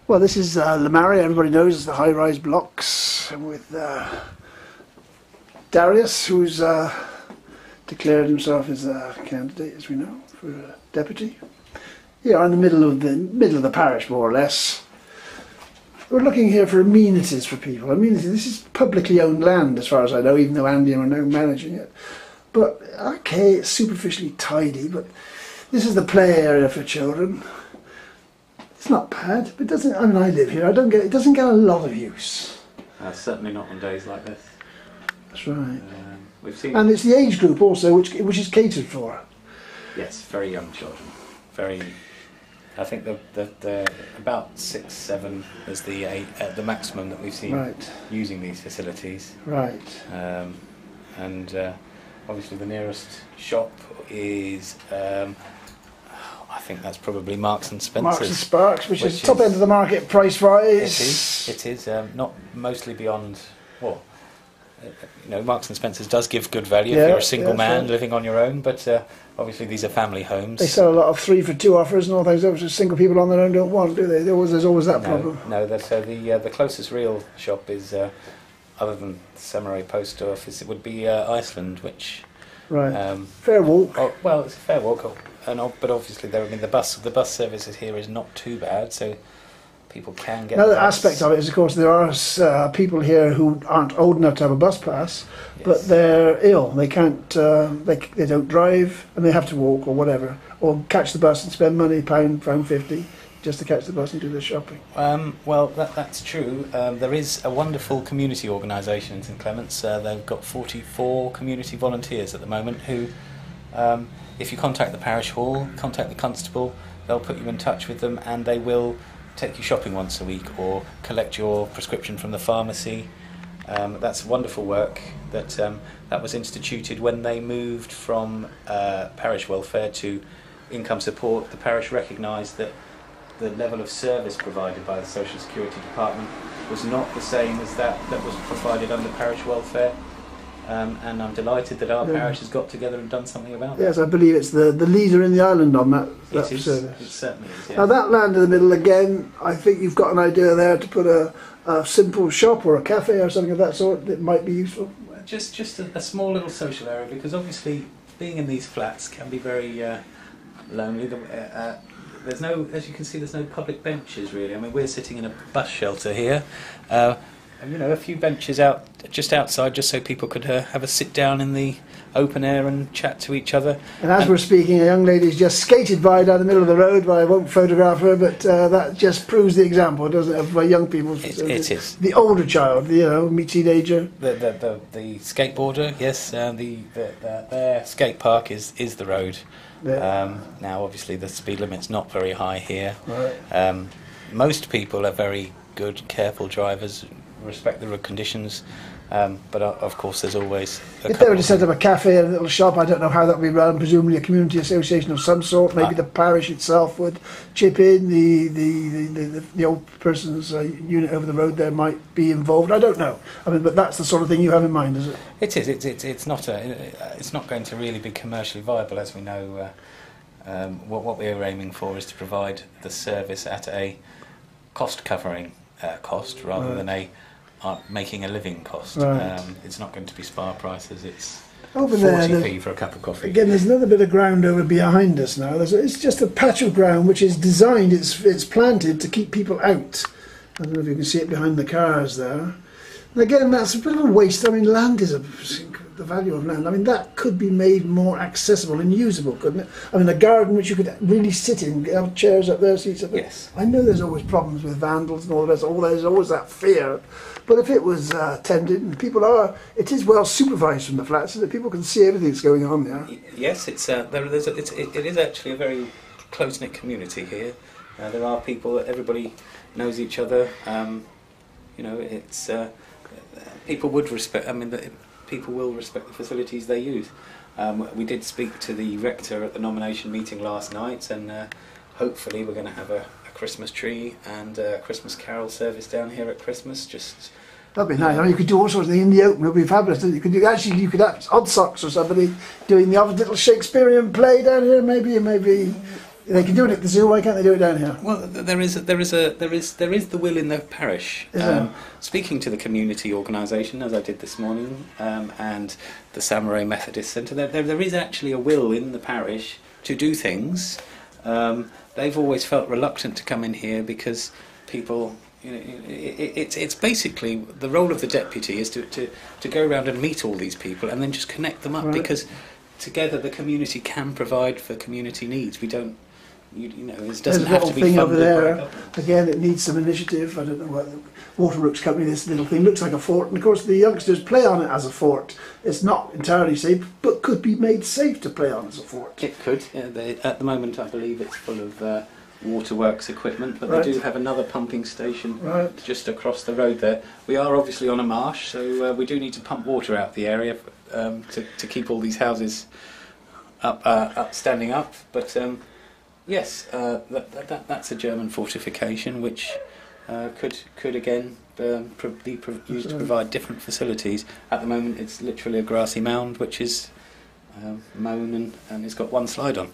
Well, this is Lamari, everybody knows it's the high-rise blocks, with Darius, who's declared himself as a candidate, as we know, for a deputy. Yeah, in the middle of the parish, more or less. We're looking here for amenities for people. Amenities. This is publicly owned land, as far as I know, even though Andy are now managing it. But okay, it's superficially tidy, but this is the play area for children. It's not bad, but it doesn't. I mean, I live here. It doesn't get a lot of use. Certainly not on days like this. That's right. We've seen, and it's the age group also, which is catered for. Yes, very young children. Very. I think the about 6, 7 is the maximum that we've seen using these facilities. Right. And obviously the nearest shop is. I think that's probably Marks and Spencer's. Marks and Sparks, which is top end of the market price-wise. It is not mostly beyond. Well, you know, Marks and Spencer's does give good value if you're a single man living on your own, but obviously these are family homes. They sell a lot of 3 for 2 offers and all things which single people on their own don't want, do they? There's always that problem. No. So the closest real shop is, other than Samaray Post Office, it would be Iceland, which. Right. Fair walk. Oh, well, it's a fair walk, but obviously the bus services here is not too bad, so people can get. Another aspect of it is, of course, there are people here who aren't old enough to have a bus pass, but they're ill. They can't. They don't drive, and they have to walk or whatever, or catch the bus and spend money, £1.50. Just to catch the bus and do their shopping. Well, that's true. There is a wonderful community organisation in St Clement's. They've got 44 community volunteers at the moment who, if you contact the parish hall, contact the constable, they'll put you in touch with them and they will take you shopping once a week or collect your prescription from the pharmacy. That's wonderful work that was instituted when they moved from parish welfare to income support. The parish recognised that the level of service provided by the Social Security Department was not the same as that was provided under parish welfare, and I'm delighted that our parish has got together and done something about that. Yes, I believe it's the leader in the island on that service. It certainly is, yes. Now that land in the middle, again, I think you've got an idea there to put a simple shop or a cafe or something of that sort that might be useful. Just a small little social area, because obviously being in these flats can be very lonely. There's no, as you can see, there's no public benches really. I mean, we're sitting in a bus shelter here, and you know, a few benches just outside, just so people could have a sit down in the open air and chat to each other. And as we're speaking, a young lady's just skated by down the middle of the road. But I won't photograph her, but that just proves the example, doesn't it, of young people. It is. The older child, teenager. The skateboarder, yes. Their skate park is the road. Yeah. Now, obviously, the speed limit's not very high here. Right. Most people are very good, careful drivers, respect the road conditions, but of course there's always if they were to set up a cafe and a little shop, I don't know how that would be run, presumably a community association of some sort. Maybe the parish itself would chip in, the old person's unit over the road there might be involved. I don't know. I mean, but that's the sort of thing you have in mind, is it? It is. It's not going to really be commercially viable, as we know. What we are aiming for is to provide the service at a cost-covering cost rather than a making a living cost. Right. It's not going to be spar prices. It's over 40p for a cup of coffee. Again, there's another bit of ground over behind us now. It's just a patch of ground which is designed. It's planted to keep people out. I don't know if you can see it behind the cars there. And again, that's a bit of a waste. I mean, land is the value of land. I mean, that could be made more accessible and usable, couldn't it? I mean, a garden which you could really sit in, have chairs up there, seats up there. Yes. I know there's always problems with vandals and all the rest. There's always that fear. But if it was tended, and it is well supervised from the flats, so that people can see everything that's going on there. Yes, it is actually a very close-knit community here. There are people, everybody knows each other. People would respect. I mean, people will respect the facilities they use. We did speak to the rector at the nomination meeting last night, and hopefully we're going to have a Christmas tree and a Christmas carol service down here at Christmas. That'd be nice. I mean, you could do all sorts of things in the open. It would be fabulous. You could have Odd Socks or somebody doing the other little Shakespearean play down here. Maybe They can do it at the zoo. Why can't they do it down here? Well, there is the will in the parish. Speaking to the community organisation, as I did this morning, and the Samurai Methodist Centre, there is actually a will in the parish to do things. They've always felt reluctant to come in here because people. It's basically the role of the deputy is to go around and meet all these people and then just connect them up, because together the community can provide for community needs. We don't. It doesn't have to be funded over there. by Again, it needs some initiative. I don't know what the Waterworks company. This little thing looks like a fort, and of course the youngsters play on it as a fort. It's not entirely safe, but could be made safe to play on as a fort. It could. At the moment, I believe it's full of Waterworks equipment, but Right. they do have another pumping station Right. just across the road there. We are obviously on a marsh, so we do need to pump water out the area to keep all these houses standing up. But yes, that's a German fortification which could again be used to provide different facilities. At the moment, it's literally a grassy mound which is mown and it's got one slide on.